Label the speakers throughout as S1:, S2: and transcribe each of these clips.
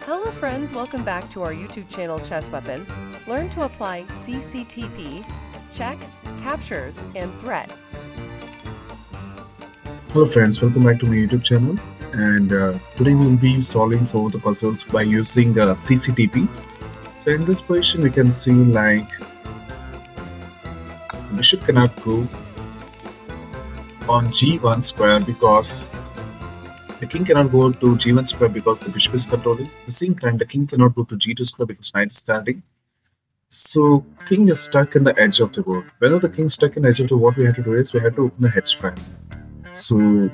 S1: Hello friends, welcome back to our YouTube channel Chess Weapon. Learn to apply CCTP, checks, captures, and threat.
S2: Hello friends, welcome back to my YouTube channel, and today we will be solving some of the puzzles by using CCTP. So in this position we can see like bishop cannot go on g1 square because the king cannot go to g1 square because the bishop is controlling. At the same time the king cannot go to g2 square because knight is guarding. So king is stuck in the edge of the board. Whenever the king is stuck in the edge of the board, what we have to do is we have to open the h file. So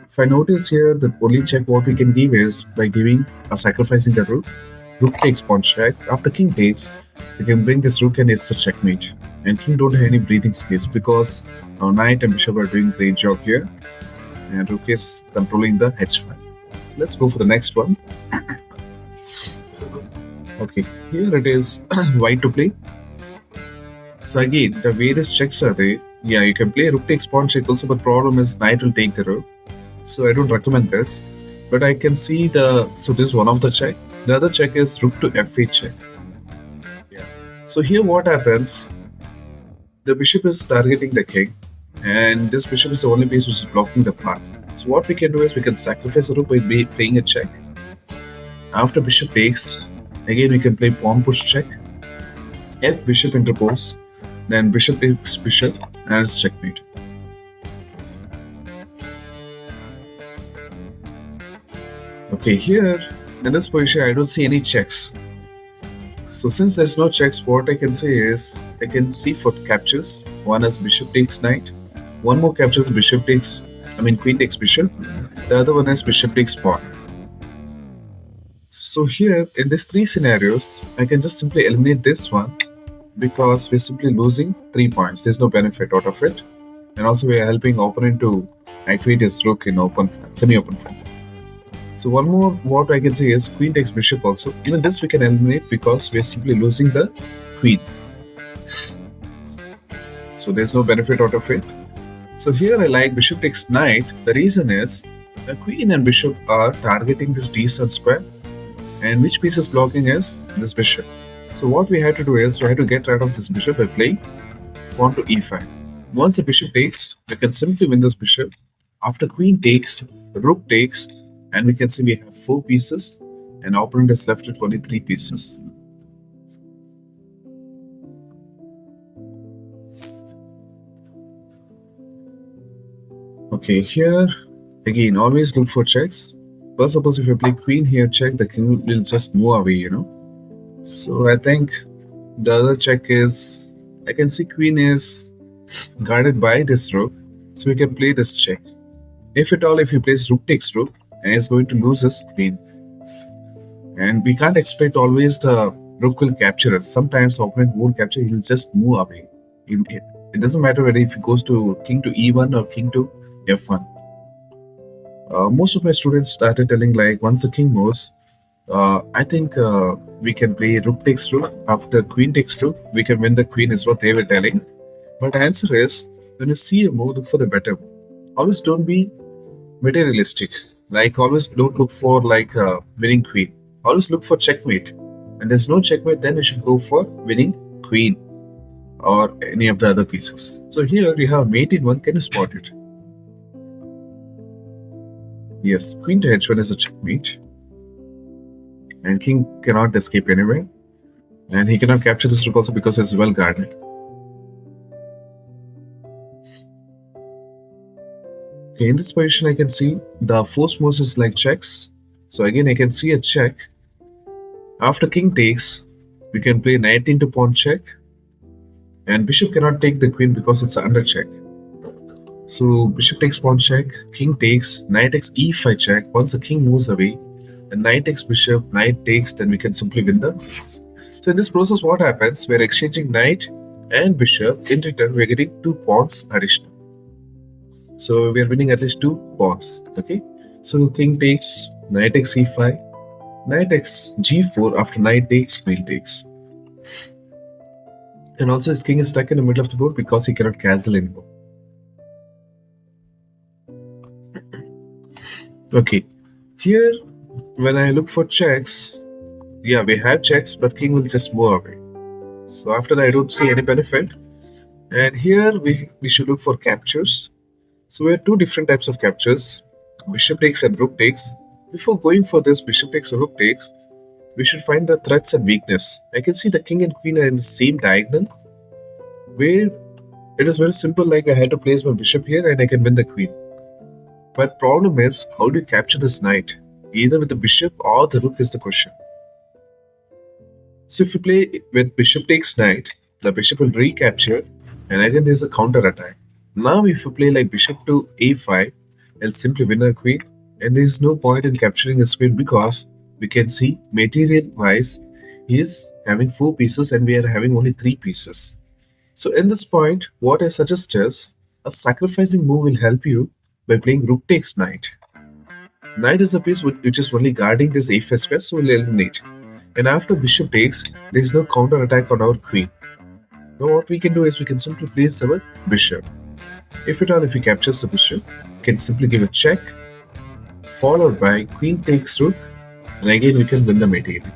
S2: if I notice here, the only check what we can give is by giving or sacrificing the rook. Rook takes pawn check. After king takes, we can bring this rook and it's a checkmate. And king don't have any breathing space because our knight and bishop are doing great job here. And rook is controlling the h file. So let's go for the next one. Okay, here it is white to play. So again, the various checks are there. Yeah, you can play rook takes pawn check also, but problem is knight will take the rook. So I don't recommend this. But I can see so this is one of the check. The other check is rook to f8 check. Yeah. So here what happens, the bishop is targeting the king. And this bishop is the only piece which is blocking the path. So what we can do is we can sacrifice the rook by playing a check. After bishop takes, again we can play pawn push check. F bishop interpose. Then bishop takes bishop and it's checkmate. Okay, here in this position I don't see any checks. So since there's no checks, what I can say is I can see for captures. One is bishop takes knight. One more captures queen takes bishop. The other one is bishop takes pawn. So here in these three scenarios, I can just simply eliminate this one because we're simply losing 3 points. There's no benefit out of it. And also we are helping opponent to activate his rook in semi-open file. So one more what I can say is queen takes bishop also. Even this we can eliminate because we are simply losing the queen. So there's no benefit out of it. So here I like bishop takes knight. The reason is the queen and bishop are targeting this d7 square. And which piece is blocking is this bishop. So what we have to do is we have to get rid of this bishop by playing pawn to e5. Once the bishop takes, we can simply win this bishop. After queen takes, rook takes, and we can see we have 4 pieces and opponent is left with only 3 pieces. Okay, here again always look for checks. But suppose if I play queen here check, the king will just move away, So I think the other check is, I can see queen is guarded by this rook, so we can play this check. If at all, if he plays rook takes rook, and he's going to lose his queen. And we can't expect always the rook will capture us. Sometimes opponent won't capture, he'll just move away. It doesn't matter whether if he goes to king to e1 or king to f1. Most of my students started telling like once the king moves, I think we can play rook takes rook. After queen takes rook, we can win the queen is what they were telling. But the answer is, when you see a move, look for the better move. Always don't be materialistic. Like always don't look for like winning queen. Always look for checkmate. When there's no checkmate, then you should go for winning queen or any of the other pieces. So here we have mate in one. Can you spot it? Yes, queen to h1 is a checkmate. And king cannot escape anyway. And he cannot capture this rook also because it's well guarded. Okay, in this position I can see the force moves is like checks. So again I can see a check. After king takes, we can play knight into pawn check. And bishop cannot take the queen because it's under check. So bishop takes pawn check, king takes, knight takes e5 check. Once the king moves away, and knight takes bishop, knight takes, then we can simply win the piece. So in this process what happens, we're exchanging knight and bishop. In return we're getting 2 pawns additional. So we are winning at least 2 pawns. Okay. So king takes, knight takes e5, knight takes g4. After knight takes, queen takes. And also his king is stuck in the middle of the board because he cannot cancel anymore. Okay, here when I look for checks, yeah, we have checks, but king will just move away. So after that, I don't see any benefit. And here we should look for captures. So we have two different types of captures, bishop takes and rook takes. Before going for this bishop takes or rook takes, we should find the threats and weakness. I can see the king and queen are in the same diagonal, where it is very simple, like I had to place my bishop here and I can win the queen. But problem is, how do you capture this knight? Either with the bishop or the rook is the question. So if you play with bishop takes knight, the bishop will recapture, and again there's a counter attack. Now if you play like bishop to a5, I'll simply win a queen, and there is no point in capturing his queen because we can see material wise he is having 4 pieces and we are having only 3 pieces. So in this point, what I suggest is a sacrificing move will help you by playing rook takes knight. Knight is a piece which is only guarding this a5 square, so we'll eliminate. And after bishop takes, there is no counter attack on our queen. Now what we can do is we can simply place our bishop. If he captures the bishop, we can simply give a check, followed by queen takes rook, and again we can win the material.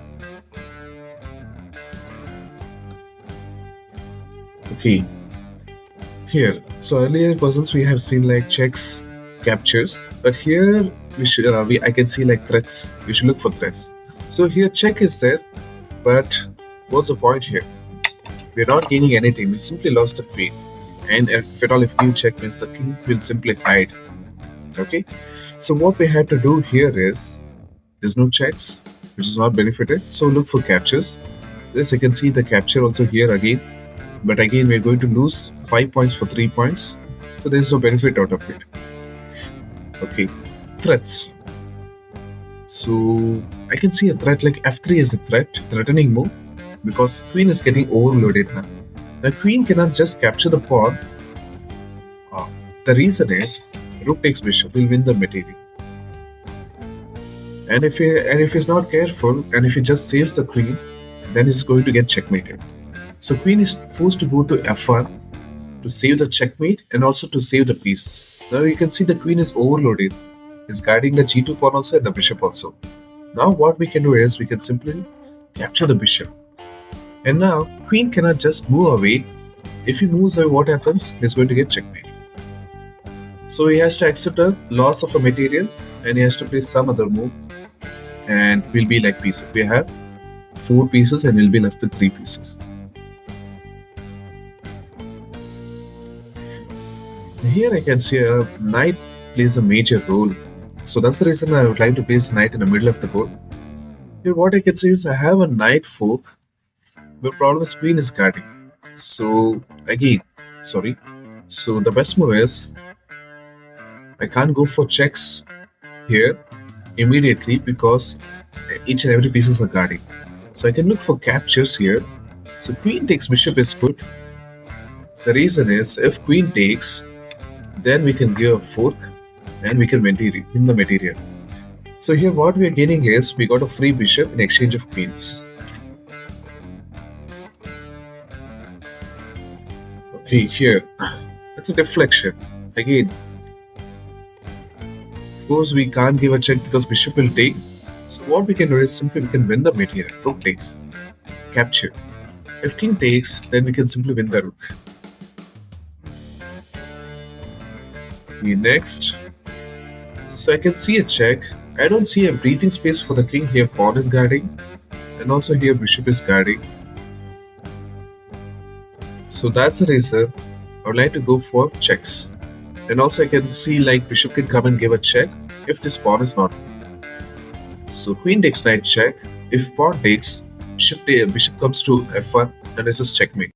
S2: Okay, here, so earlier puzzles we have seen like checks, captures, but here I can see like threats. We should look for threats. So here check is there, but what's the point here? We're not gaining anything. We simply lost the queen, and if at all if you check means the king will simply hide. Okay, so what we had to do here is there's no checks, which is not benefited. So look for captures. Yes, I can see the capture also here again, but again we're going to lose 5 points for 3 points. So there's no benefit out of it. Okay, threats. So I can see a threat like f3 is a threatening move, because queen is getting overloaded now. Now queen cannot just capture the pawn. The reason is rook takes bishop will win the material. And if he's not careful and if he just saves the queen, then he's going to get checkmated. So queen is forced to go to f1 to save the checkmate and also to save the piece. Now you can see the queen is overloaded. Is guarding the g2 pawn also and the bishop also. Now what we can do is we can simply capture the bishop. And now queen cannot just move away. If he moves away, what happens? He's going to get checkmate. So he has to accept a loss of a material and he has to play some other move. And we'll be like pieces. We have 4 pieces and we'll be left with 3 pieces. Here I can see a knight plays a major role. So that's the reason I would like to place knight in the middle of the board. Here what I can see is I have a knight fork. The problem is queen is guarding. So again, so the best move is I can't go for checks here immediately because each and every pieces are guarding. So I can look for captures here. So queen takes bishop is good. The reason is if queen takes, then we can give a fork and we can win the material. So here what we are gaining is we got a free bishop in exchange of queens. Okay, here it's a deflection. Again, of course we can't give a check because bishop will take. So what we can do is simply we can win the material. Rook takes, capture. If king takes, then we can simply win the rook. Okay, next. So I can see a check. I don't see a breathing space for the king. Here pawn is guarding and also here bishop is guarding. So that's the reason I would like to go for checks. And also I can see like bishop can come and give a check if this pawn is not there. So queen takes knight check. If pawn takes, bishop comes to f1 and this is checkmate.